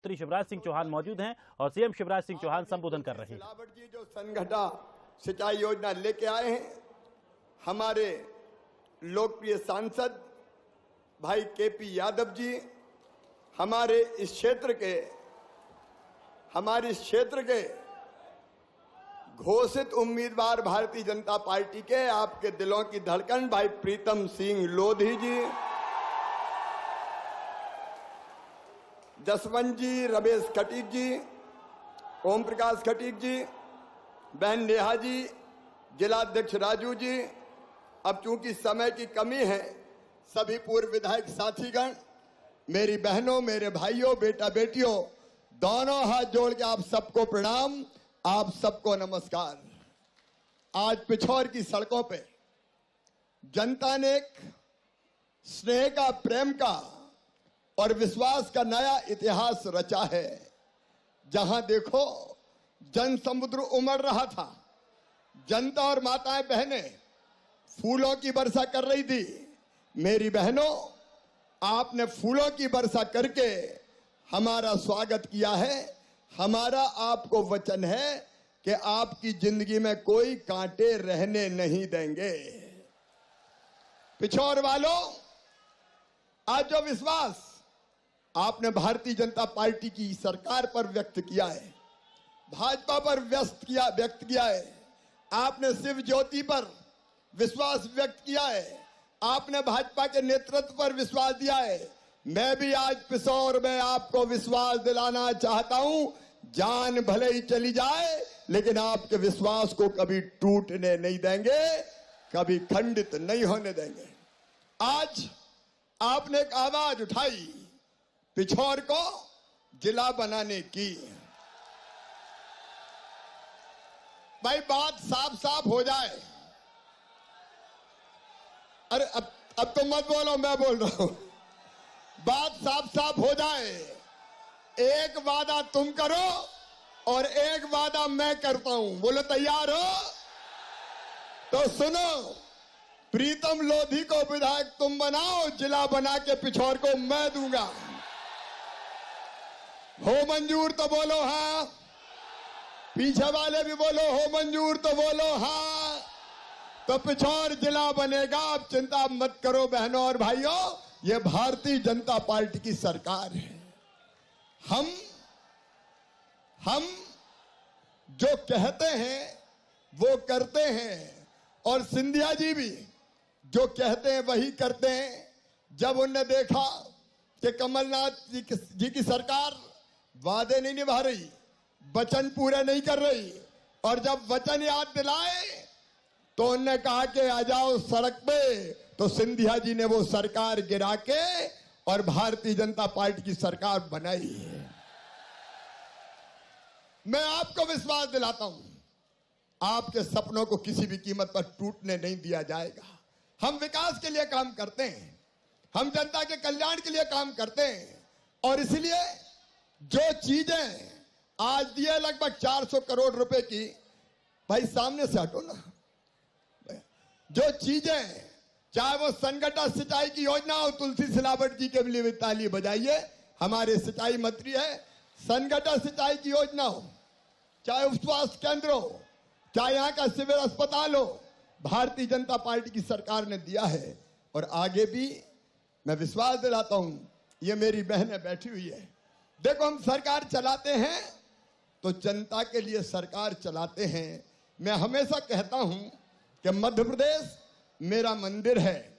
मुख्यमंत्री शिवराज सिंह चौहान मौजूद हैं और सीएम शिवराज सिंह चौहान संबोधन कर रहे हैं। सिलावट जी जो संघटा सिंचाई योजना लेके आए हैं, हमारे लोकप्रिय सांसद भाई केपी यादव जी, हमारे इस क्षेत्र के घोषित उम्मीदवार भारतीय जनता पार्टी के आपके दिलों की धड़कन भाई प्रीतम सिंह लोधी जी, जसवंत जी, रमेश खटीक जी, ओम प्रकाश खटीक जी, बहन नेहा जी, जिलाध्यक्ष राजू जी। अब चूंकि समय की कमी है, सभी पूर्व विधायक साथीगण, मेरी बहनों, मेरे भाइयों, बेटा बेटियों, दोनों हाथ जोड़ के आप सबको प्रणाम, आप सबको नमस्कार। आज पिछौर की सड़कों पे जनता ने एक स्नेह का, प्रेम का और विश्वास का नया इतिहास रचा है। जहां देखो जन समुद्र उमड़ रहा था, जनता और माताएं बहनें फूलों की वर्षा कर रही थी। मेरी बहनों, आपने फूलों की वर्षा करके हमारा स्वागत किया है। हमारा आपको वचन है कि आपकी जिंदगी में कोई कांटे रहने नहीं देंगे। पिछौर वालों, आज जो विश्वास आपने भारतीय जनता पार्टी की सरकार पर व्यक्त किया है, भाजपा पर व्यक्त किया है, आपने शिव ज्योति पर विश्वास व्यक्त किया है, आपने भाजपा के नेतृत्व पर विश्वास दिया है। मैं भी आज पिछौर में आपको विश्वास दिलाना चाहता हूं, जान भले ही चली जाए लेकिन आपके विश्वास को कभी टूटने नहीं देंगे, कभी खंडित नहीं होने देंगे। आज आपने एक आवाज उठाई पिछौर को जिला बनाने की। भाई बात साफ साफ हो जाए। अरे अब तो मत बोलो, मैं बोल रहा हूं। बात साफ साफ हो जाए। एक वादा तुम करो और एक वादा मैं करता हूं। बोलो तैयार हो? तो सुनो, प्रीतम लोधी को विधायक तुम बनाओ, जिला बना के पिछौर को मैं दूंगा। हो मंजूर तो बोलो हाँ, पीछे वाले भी बोलो हो मंजूर तो बोलो हाँ। तो पिछौर जिला बनेगा। आप चिंता मत करो बहनों और भाइयों, ये भारतीय जनता पार्टी की सरकार है। हम जो कहते हैं वो करते हैं, और सिंधिया जी भी जो कहते हैं वही करते हैं। जब उन्होंने देखा कि कमलनाथ जी की सरकार वादे नहीं निभा रही, वचन पूरे नहीं कर रही, और जब वचन याद दिलाए तो उन्होंने कहा कि आ जाओ सड़क पे, तो सिंधिया जी ने वो सरकार गिरा के और भारतीय जनता पार्टी की सरकार बनाई है। मैं आपको विश्वास दिलाता हूं, आपके सपनों को किसी भी कीमत पर टूटने नहीं दिया जाएगा। हम विकास के लिए काम करते हैं, हम जनता के कल्याण के लिए काम करते हैं, और इसलिए जो चीजें आज दिए लगभग 400 करोड़ रुपए की, भाई सामने से हटो ना, जो चीजें, चाहे वो संघटा सिंचाई की योजना हो, तुलसी सिलावट जी के लिए ताली बजाइए, हमारे सिंचाई मंत्री है, संघटा सिंचाई की योजना हो, चाहे उपस्वास्थ्य केंद्र हो, चाहे यहाँ का सिविल अस्पताल हो, भारतीय जनता पार्टी की सरकार ने दिया है। और आगे भी मैं विश्वास दिलाता हूं, ये मेरी बहनें बैठी हुई है। देखो, हम सरकार चलाते हैं तो जनता के लिए सरकार चलाते हैं। मैं हमेशा कहता हूं कि मध्य प्रदेश मेरा मंदिर है,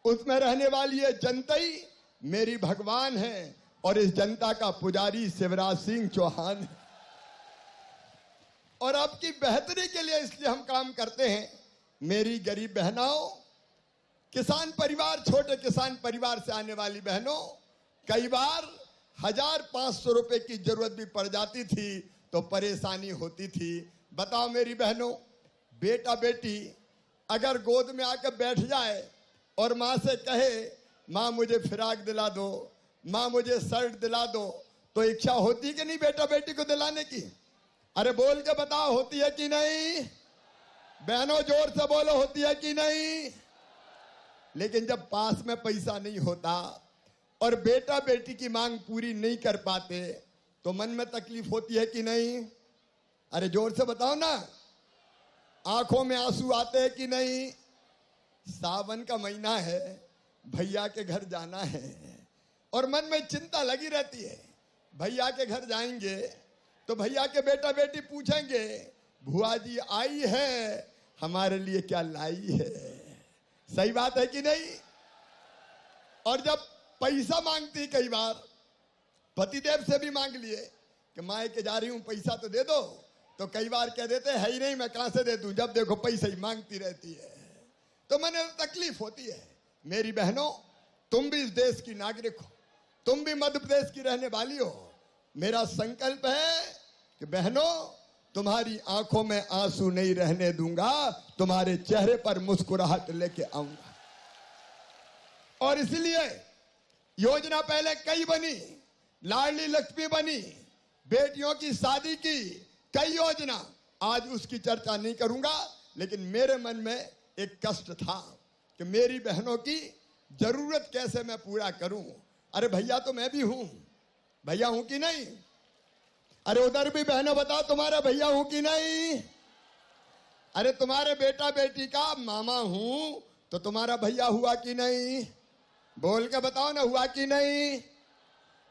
उसमें रहने वाली ये जनता ही मेरी भगवान है, और इस जनता का पुजारी शिवराज सिंह चौहान है। और आपकी बेहतरी के लिए इसलिए हम काम करते हैं। मेरी गरीब बहनों, किसान परिवार, छोटे किसान परिवार से आने वाली बहनों, कई बार 1500 रुपए की जरूरत भी पड़ जाती थी तो परेशानी होती थी। बताओ मेरी बहनों, बेटा बेटी अगर गोद में आकर बैठ जाए और माँ से कहे माँ मुझे फिराक दिला दो, माँ मुझे शर्ट दिला दो, तो इच्छा होती कि नहीं बेटा बेटी को दिलाने की? अरे बोल के बताओ, होती है कि नहीं? बहनों जोर से बोलो, होती है कि नहीं? लेकिन जब पास में पैसा नहीं होता और बेटा बेटी की मांग पूरी नहीं कर पाते तो मन में तकलीफ होती है कि नहीं? अरे जोर से बताओ ना। आंखों में आंसू आते हैं कि नहीं? सावन का महीना है, भैया के घर जाना है और मन में चिंता लगी रहती है। भैया के घर जाएंगे तो भैया के बेटा बेटी पूछेंगे, भुआ जी आई है, हमारे लिए क्या लाई है? सही बात है कि नहीं? और जब पैसा मांगती, कई बार पतिदेव से भी मांग लिए कि माँ के जा रही हूं, पैसा तो दे दो, तो कई बार कह देते है ही नहीं, मैं कहां से दे दूं, जब देखो पैसा ही मांगती रहती है। तो मैंने तकलीफ होती है। मेरी बहनों, तुम भी इस देश की नागरिक हो, तुम भी मध्य प्रदेश की रहने वाली हो। मेरा संकल्प है कि बहनों, तुम्हारी आंखों में आंसू नहीं रहने दूंगा, तुम्हारे चेहरे पर मुस्कुराहट लेके आऊंगा। और इसलिए योजना पहले कई बनी, लाडली लक्ष्मी बनी, बेटियों की शादी की, कई योजना, आज उसकी चर्चा नहीं करूंगा। लेकिन मेरे मन में एक कष्ट था कि मेरी बहनों की जरूरत कैसे मैं पूरा करूं। अरे भैया तो मैं भी हूं, भैया हूं कि नहीं? अरे उधर भी बहनों बताओ, तुम्हारा भैया हूं कि नहीं? अरे तुम्हारे बेटा बेटी का मामा हूं, तो तुम्हारा भैया हुआ कि नहीं? बोल के बताओ ना, हुआ कि नहीं?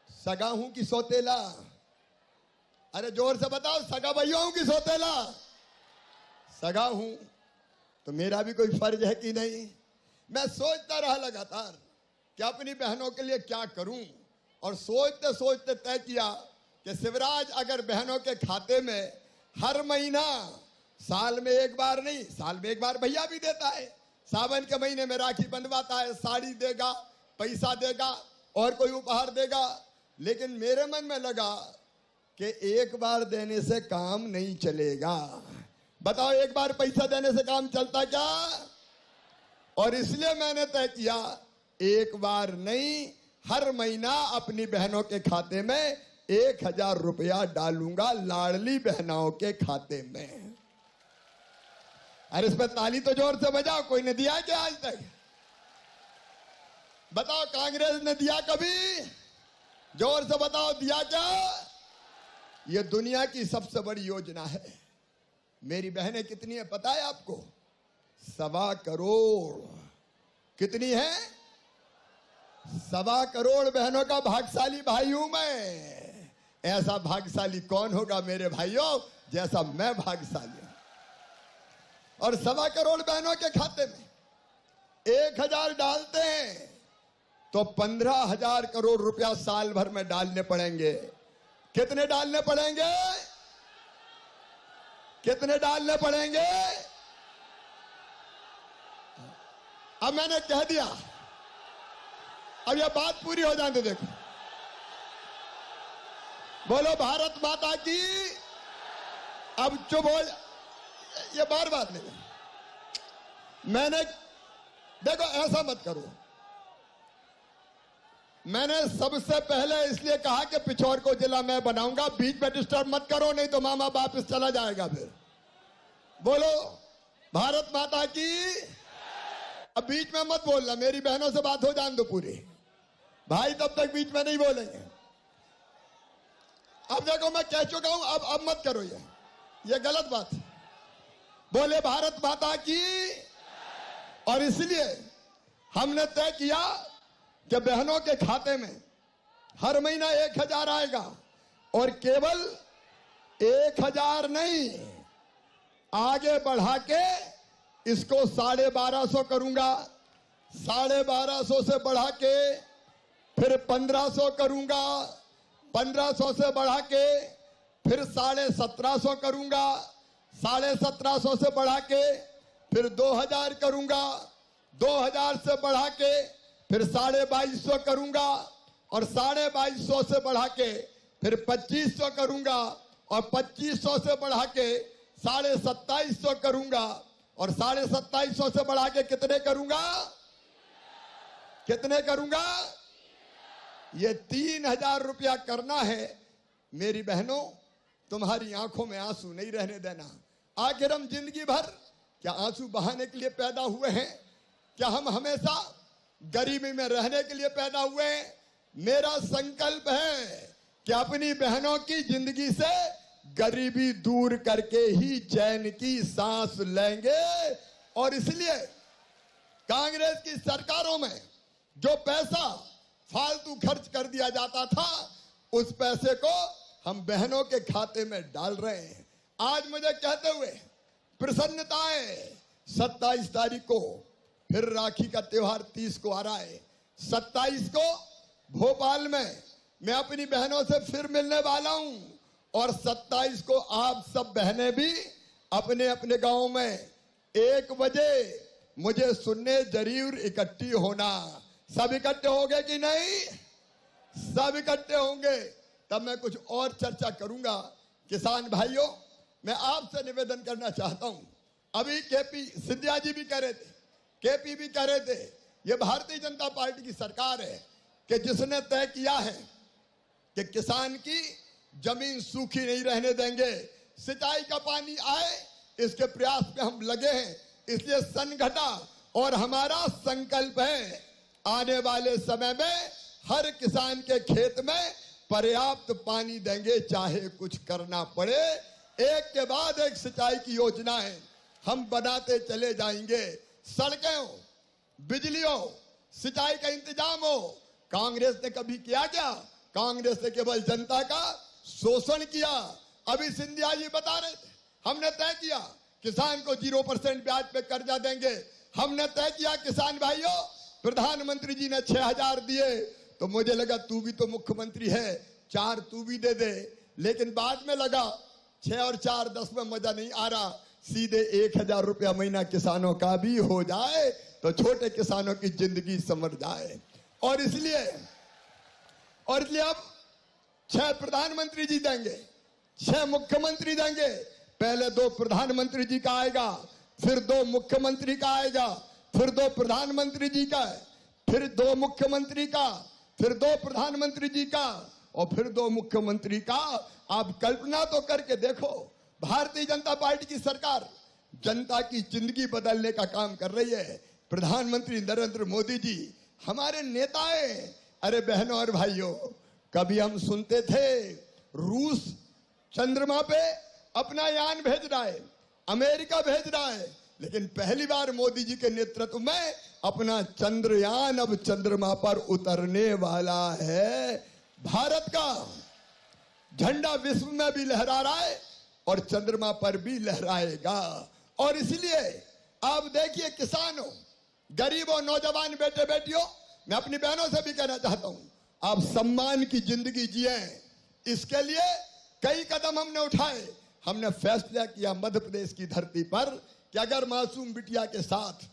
सगा हूं कि सौतेला? अरे जोर से बताओ, सगा भैया हूं कि सौतेला? सगा हूं तो मेरा भी कोई फर्ज है कि नहीं? मैं सोचता रहा लगातार कि अपनी बहनों के लिए क्या करूं, और सोचते सोचते तय किया कि शिवराज अगर बहनों के खाते में हर महीना, साल में एक बार नहीं, साल में एक बार भैया भी देता है, सावन के महीने में राखी बंधवाता है, साड़ी देगा, पैसा देगा और कोई उपहार देगा। लेकिन मेरे मन में लगा कि एक बार देने से काम नहीं चलेगा। बताओ, एक बार पैसा देने से काम चलता क्या? और इसलिए मैंने तय किया, एक बार नहीं, हर महीना अपनी बहनों के खाते में 1000 रुपया डालूंगा, लाडली बहनों के खाते में। अरे इस पर ताली तो जोर से बजाओ। कोई ने दिया क्या आज तक? बताओ, कांग्रेस ने दिया कभी? जोर से बताओ, दिया क्या? ये दुनिया की सबसे बड़ी योजना है। मेरी बहनें कितनी है पता है आपको? 1.25 करोड़। कितनी है? 1.25 करोड़ बहनों का भाग्यशाली भाई हूं मैं। ऐसा भाग्यशाली कौन होगा मेरे भाइयों, जैसा मैं भाग्यशाली हूं। और 1.25 करोड़ बहनों के खाते में 1000 डालते हैं तो 15,000 करोड़ रुपया साल भर में डालने पड़ेंगे। कितने डालने पड़ेंगे? कितने डालने पड़ेंगे? अब मैंने कह दिया, अब यह बात पूरी हो जाने दो। देखो, बोलो भारत माता की। अब चुप हो, ये बार बार नहीं। मैंने, देखो ऐसा मत करो। मैंने सबसे पहले इसलिए कहा कि पिछोर को जिला मैं बनाऊंगा, बीच में डिस्टर्ब मत करो, नहीं तो मामा वापस चला जाएगा फिर। बोलो भारत माता की। अब बीच में मत बोलना, मेरी बहनों से बात हो जान दो पूरी। भाई तब तक बीच में नहीं बोलेंगे। अब देखो मैं कह चुका हूं, अब मत करो, ये गलत बात है। बोले भारत माता की। और इसलिए हमने तय किया कि बहनों के खाते में हर महीना 1000 आएगा, और केवल 1000 नहीं, आगे बढ़ा के इसको 1250 करूंगा, 1250 से बढ़ा के फिर 1500 करूंगा, 1500 से बढ़ा के फिर 1750 करूंगा, 1750 से बढ़ा के फिर 2000 करूंगा, 2000 से बढ़ा के फिर 2250 करूंगा, और 2250 से बढ़ा के फिर 2500 करूंगा, और 2500 से बढ़ा के 2750 करूंगा, और 2750 से बढ़ा के कितने करूंगा? कितने करूंगा? ये 3000 रुपया करना है। मेरी बहनों, तुम्हारी आंखों में आंसू नहीं रहने देना। आखिर हम जिंदगी भर क्या आंसू बहाने के लिए पैदा हुए हैं? क्या हम हमेशा गरीबी में रहने के लिए पैदा हुए हैं? मेरा संकल्प है कि अपनी बहनों की जिंदगी से गरीबी दूर करके ही चैन की सांस लेंगे। और इसलिए कांग्रेस की सरकारों में जो पैसा फालतू खर्च कर दिया जाता था, उस पैसे को हम बहनों के खाते में डाल रहे हैं। आज मुझे कहते हुए प्रसन्नता है, 27 तारीख को फिर राखी का त्योहार 30 को आ रहा है। 27 को भोपाल में मैं अपनी बहनों से फिर मिलने वाला हूं और 27 को आप सब बहनें भी अपने अपने गांव में 1 बजे मुझे सुनने जरूर इकट्ठी होना। सब इकट्ठे होंगे कि नहीं? सब इकट्ठे होंगे। तब मैं कुछ और चर्चा करूंगा। किसान भाइयों, मैं आपसे निवेदन करना चाहता हूं। अभी केपी सिंधिया जी भी कह रहे थे, केपी भी कह रहे थे, ये भारतीय जनता पार्टी की सरकार है कि जिसने तय किया है कि किसान की जमीन सूखी नहीं रहने देंगे, सिंचाई का पानी आए, इसके प्रयास में हम लगे हैं। इसलिए संगठा और हमारा संकल्प है, आने वाले समय में हर किसान के खेत में पर्याप्त पानी देंगे, चाहे कुछ करना पड़े। एक के बाद एक सिंचाई की योजनाएं हम बनाते चले जाएंगे। सड़कें हो, बिजली हो, सिंचाई का इंतजाम हो। कांग्रेस ने कभी किया क्या? कांग्रेस ने केवल जनता का शोषण किया। अभी सिंधिया जी बता रहे थे, हमने तय किया किसान को 0% ब्याज पे कर्जा देंगे। हमने तय किया किसान भाइयों, प्रधानमंत्री जी ने 6,000 दिए, तो मुझे लगा तू भी तो मुख्यमंत्री है, 4 तू भी दे दे। लेकिन बाद में लगा 6 और 4 10 में मजा नहीं आ रहा, सीधे 1,000 रुपया महीना किसानों का भी हो जाए तो छोटे किसानों की जिंदगी संवर जाए। और इसलिए अब 6 प्रधानमंत्री जी देंगे, 6 मुख्यमंत्री देंगे। पहले 2 प्रधानमंत्री जी का आएगा, फिर 2 मुख्यमंत्री का आएगा, फिर 2 प्रधानमंत्री जी का, फिर 2 मुख्यमंत्री का, फिर 2 प्रधानमंत्री जी का और फिर 2 मुख्यमंत्री का। आप कल्पना तो करके देखो, भारतीय जनता पार्टी की सरकार जनता की जिंदगी बदलने का काम कर रही है। प्रधानमंत्री नरेंद्र मोदी जी हमारे नेता हैं। अरे बहनों और भाइयों, कभी हम सुनते थे रूस चंद्रमा पे अपना यान भेज रहा है, अमेरिका भेज रहा है, लेकिन पहली बार मोदी जी के नेतृत्व में अपना चंद्रयान अब चंद्रमा पर उतरने वाला है। भारत का झंडा विश्व में भी लहरा रहा है और चंद्रमा पर भी लहराएगा। और इसलिए आप देखिए, किसानों, गरीबों, नौजवान बेटे बेटियों, मैं अपनी बहनों से भी कहना चाहता हूं, आप सम्मान की जिंदगी जिए। इसके लिए कई कदम हमने उठाए। हमने फैसला किया मध्य प्रदेश की धरती पर कि अगर मासूम बिटिया के साथ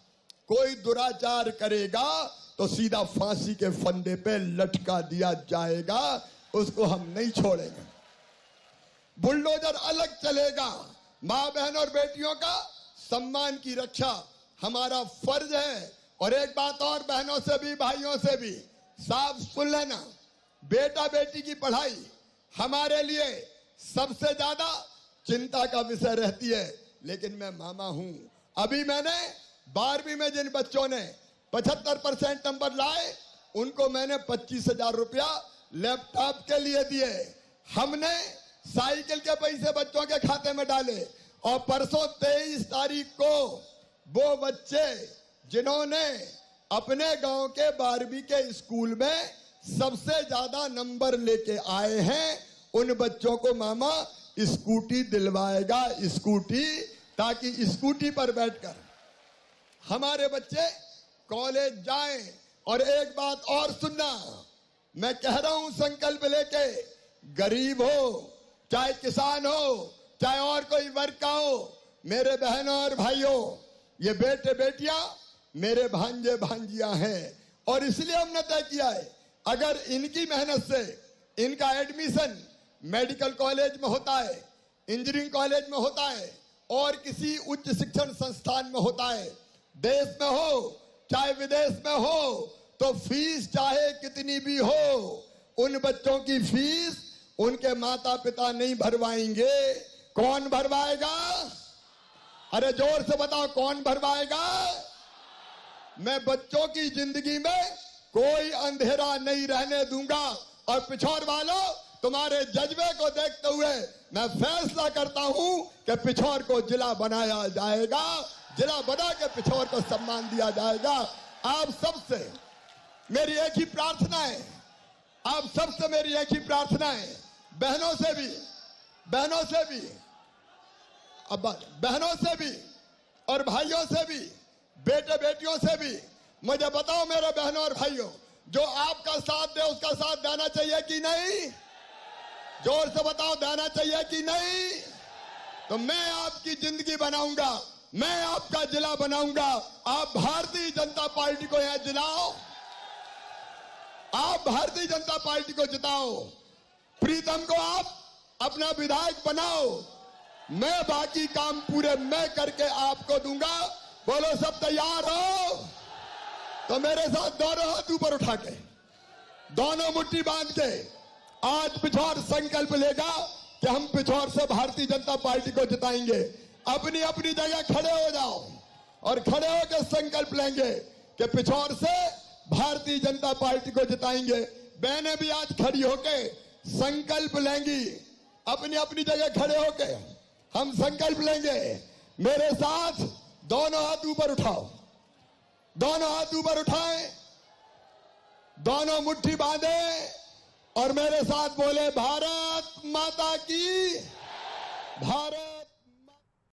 कोई दुराचार करेगा तो सीधा फांसी के फंदे पे लटका दिया जाएगा, उसको हम नहीं छोड़ेंगे। बुलडोजर अलग चलेगा। मां बहन और बेटियों का सम्मान की रक्षा हमारा फर्ज है। और एक बात और, बहनों से भी भाइयों से भी साफ सुन लेना, बेटा बेटी की पढ़ाई हमारे लिए सबसे ज्यादा चिंता का विषय रहती है। लेकिन मैं मामा हूं। अभी मैंने 12वीं में जिन बच्चों ने 75% नंबर लाए, उनको मैंने 25,000 रुपया लैपटॉप के लिए दिए। हमने साइकिल के पैसे बच्चों के खाते में डाले। और परसों 23 तारीख को वो बच्चे जिन्होंने अपने गांव के 12वीं के स्कूल में सबसे ज्यादा नंबर लेके आए हैं, उन बच्चों को मामा स्कूटी दिलवाएगा। स्कूटी, ताकि स्कूटी पर बैठकर हमारे बच्चे कॉलेज जाएं। और एक बात और सुनना, मैं कह रहा हूं संकल्प लेके, गरीब हो चाहे किसान हो चाहे और कोई वर्ग का हो, मेरे बहनों और भाइयों, ये बेटे बेटियां मेरे भांजे भांजियां हैं। और इसलिए हमने तय किया है, अगर इनकी मेहनत से इनका एडमिशन मेडिकल कॉलेज में होता है, इंजीनियरिंग कॉलेज में होता है और किसी उच्च शिक्षण संस्थान में होता है, देश में हो चाहे विदेश में हो, तो फीस चाहे कितनी भी हो, उन बच्चों की फीस उनके माता पिता नहीं भरवाएंगे। कौन भरवाएगा? अरे जोर से बताओ, कौन भरवाएगा? मैं बच्चों की जिंदगी में कोई अंधेरा नहीं रहने दूंगा। और पिछोर वालों, तुम्हारे जज्बे को देखते हुए मैं फैसला करता हूं कि पिछोर को जिला बनाया जाएगा, जिला बना के पिछोर को सम्मान दिया जाएगा। आप सबसे मेरी एक ही प्रार्थना है, आप सबसे मेरी एक ही प्रार्थना है, बहनों से भी अब बहनों से भी और भाइयों से भी, बेटे बेटियों से भी, मुझे बताओ मेरे बहनों और भाइयों, जो आपका साथ दे उसका साथ देना चाहिए कि नहीं? जोर से बताओ, देना चाहिए कि नहीं? तो मैं आपकी जिंदगी बनाऊंगा, मैं आपका जिला बनाऊंगा। आप भारतीय जनता पार्टी को यहां जिलाओ, आप भारतीय जनता पार्टी को जिताओ, प्रीतम को आप अपना विधायक बनाओ, मैं बाकी काम पूरे मैं करके आपको दूंगा। बोलो सब तैयार हो? तो मेरे साथ दोनों हाथ ऊपर उठा के, दोनों मुट्ठी बांध के आज पिछोर संकल्प लेगा कि हम पिछोर से भारतीय जनता पार्टी को जिताएंगे। अपनी अपनी जगह खड़े हो जाओ और खड़े होकर संकल्प लेंगे कि पिछोर से भारतीय जनता पार्टी को जिताएंगे। बहनें भी आज खड़ी होके संकल्प लेंगी, अपनी अपनी जगह खड़े होके हम संकल्प लेंगे। मेरे साथ दोनों हाथ ऊपर उठाओ, दोनों हाथ ऊपर उठाएं, दोनों मुट्ठी बांधे और मेरे साथ बोले, भारत माता की, भारत